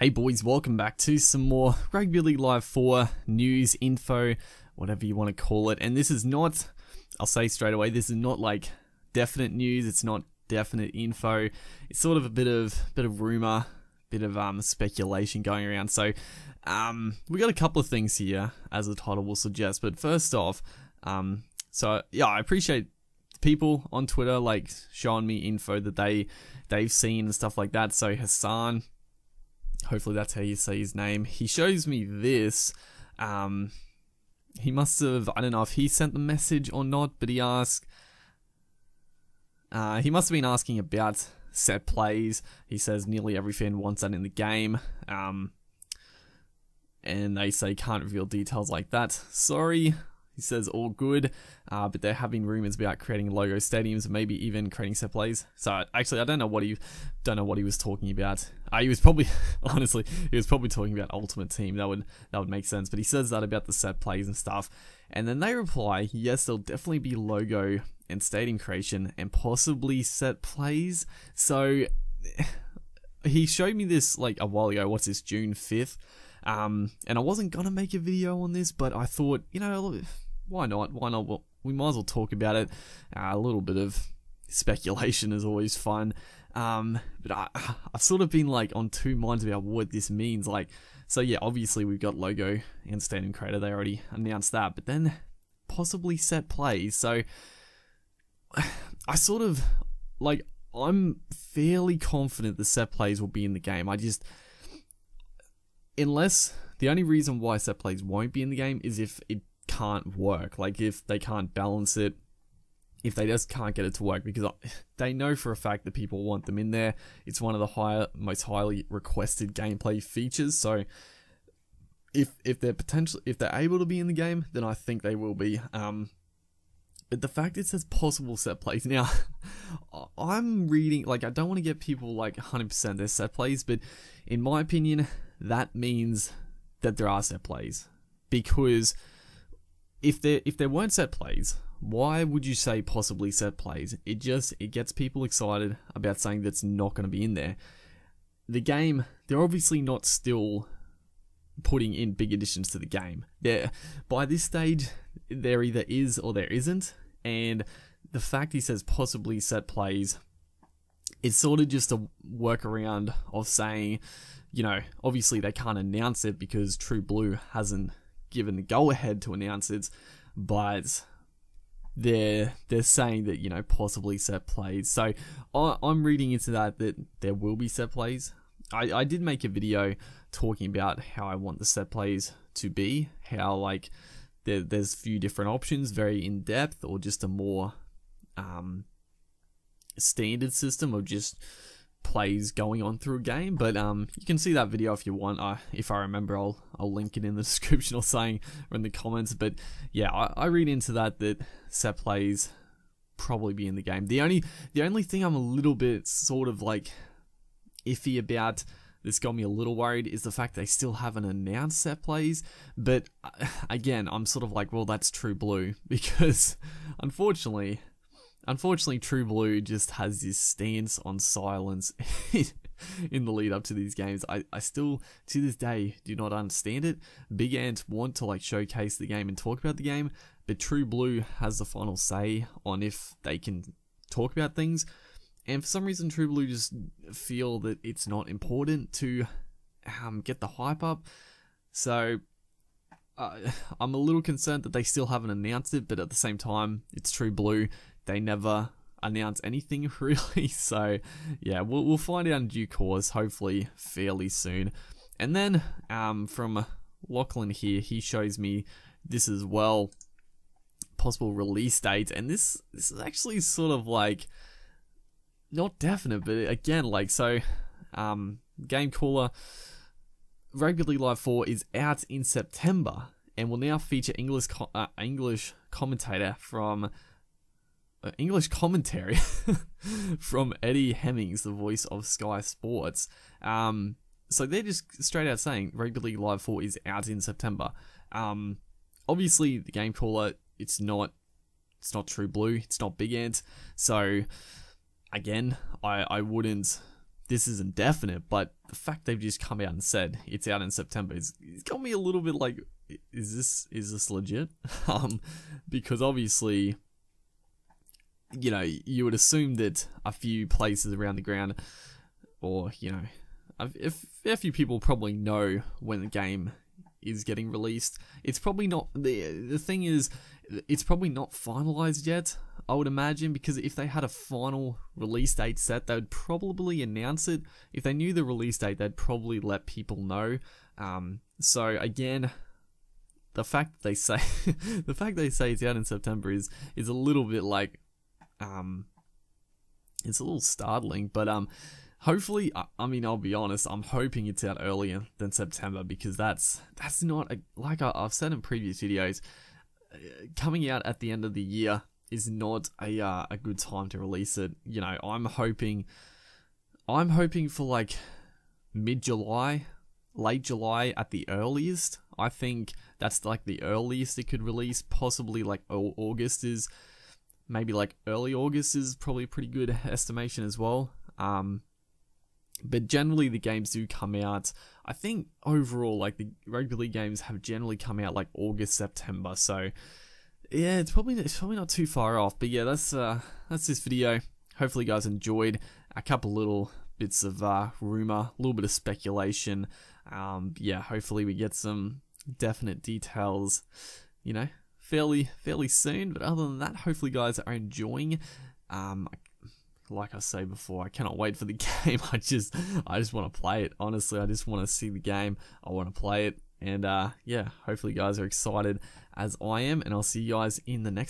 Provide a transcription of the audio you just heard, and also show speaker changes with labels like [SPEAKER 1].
[SPEAKER 1] Hey boys, welcome back to some more Rugby League Live 4 news, info, whatever you want to call it. And this is not, I'll say straight away, this is not like definite news, it's not definite info. It's sort of a bit of rumor, bit of speculation going around. So we got a couple of things here, as the title will suggest. But first off, so yeah, I appreciate people on Twitter like showing me info that they've seen and stuff like that. So Hassan, hopefully that's how you say his name, he shows me this. He must have, I don't know if he sent the message or not, but he asked, he must have been asking about set plays. He says nearly every fan wants that in the game. And they say can't reveal details like that. Sorry. He says all good, but there have been rumors about creating logo stadiums, maybe even creating set plays. So actually, I don't know what he was talking about. He was probably, honestly, he was probably talking about Ultimate Team. That would make sense. But he says that about the set plays and stuff, and then they reply, yes, there'll definitely be logo and stadium creation and possibly set plays. So he showed me this like a while ago. What's this, June 5th? And I wasn't gonna make a video on this, but I thought, you know, why not? Well, we might as well talk about it. A little bit of speculation is always fun. But I've sort of been like on two minds about what this means. Like, so yeah, obviously we've got logo and stadium creator. They already announced that, but then possibly set plays. So I sort of like, I'm fairly confident the set plays will be in the game. Unless the only reason why set plays won't be in the game is if it can't work, like if they can't balance it, if they just can't get it to work, because they know for a fact that people want them in there. It's one of the most highly requested gameplay features. So if they're able to be in the game, then I think they will be. But the fact it says possible set plays, now I'm reading, like, I don't want to get people like 100% their set plays, but in my opinion, that means that there are set plays. Because if there weren't set plays, why would you say possibly set plays? It gets people excited about saying that's not going to be in there. The game, they're obviously not still putting in big additions to the game. By this stage, there either is or there isn't. And the fact he says possibly set plays, it's sort of just a workaround of saying, you know, obviously they can't announce it because True Blue hasn't given the go-ahead to announce it, but they're saying that, you know, possibly set plays. So I'm reading into that there will be set plays. I did make a video talking about how I want the set plays to be, how like there's a few different options, very in-depth, or just a more standard system of just plays going on through a game. But you can see that video if you want. If I remember, I'll link it in the description or saying, or in the comments. But yeah, I read into that set plays probably be in the game. The only thing I'm a little bit sort of like iffy about, this got me a little worried, is the fact they still haven't announced set plays. But again, I'm sort of like, well, that's True Blue, because unfortunately True Blue just has this stance on silence in the lead up to these games. I still, to this day, do not understand it. Big Ant want to like showcase the game and talk about the game, but True Blue has the final say on if they can talk about things. And for some reason, True Blue just feel that it's not important to get the hype up. So I'm a little concerned that they still haven't announced it, but at the same time, it's True Blue. They never announce anything really. So yeah, we'll find out in due course, hopefully fairly soon. And then from Lachlan here, he shows me this as well, possible release date. And this is actually sort of like, not definite, but again, like, so, Game Caller, Rugby League Live 4 is out in September and will now feature English commentary from Eddie Hemmings, the voice of Sky Sports. So they're just straight out saying Rugby League Live 4 is out in September. Obviously the Game Caller, it's not True Blue, it's not Big Ant, so again, I wouldn't this isn't definite, but the fact they've just come out and said it's out in September it's got me a little bit like, is this legit? Because obviously, you know, you would assume that a few places around the ground, or, you know, a fair few people probably know when the game is getting released. It's probably not, the thing is, it's probably not finalized yet, I would imagine, because if they had a final release date set, they would probably announce it. If they knew the release date, they'd probably let people know. So again, the fact that they say it's out in September is a little bit like, it's a little startling, but hopefully, I mean, I'll be honest, I'm hoping it's out earlier than September, because that's not like I've said in previous videos, coming out at the end of the year is not a good time to release it. You know, I'm hoping for like mid-July, late July at the earliest. I think that's like the earliest it could release. Possibly like August is, maybe like early August is probably a pretty good estimation as well. But generally the games do come out, I think overall, like the Rugby League games have generally come out like August, September. So yeah, it's probably not too far off. But yeah, that's this video. Hopefully you guys enjoyed a couple little bits of rumor, a little bit of speculation. Yeah, hopefully we get some definite details, you know, fairly soon. But other than that, hopefully you guys are enjoying. Like I say before, I cannot wait for the game. I just want to play it. Honestly, I just want to see the game. I want to play it. And yeah, hopefully you guys are excited as I am. And I'll see you guys in the next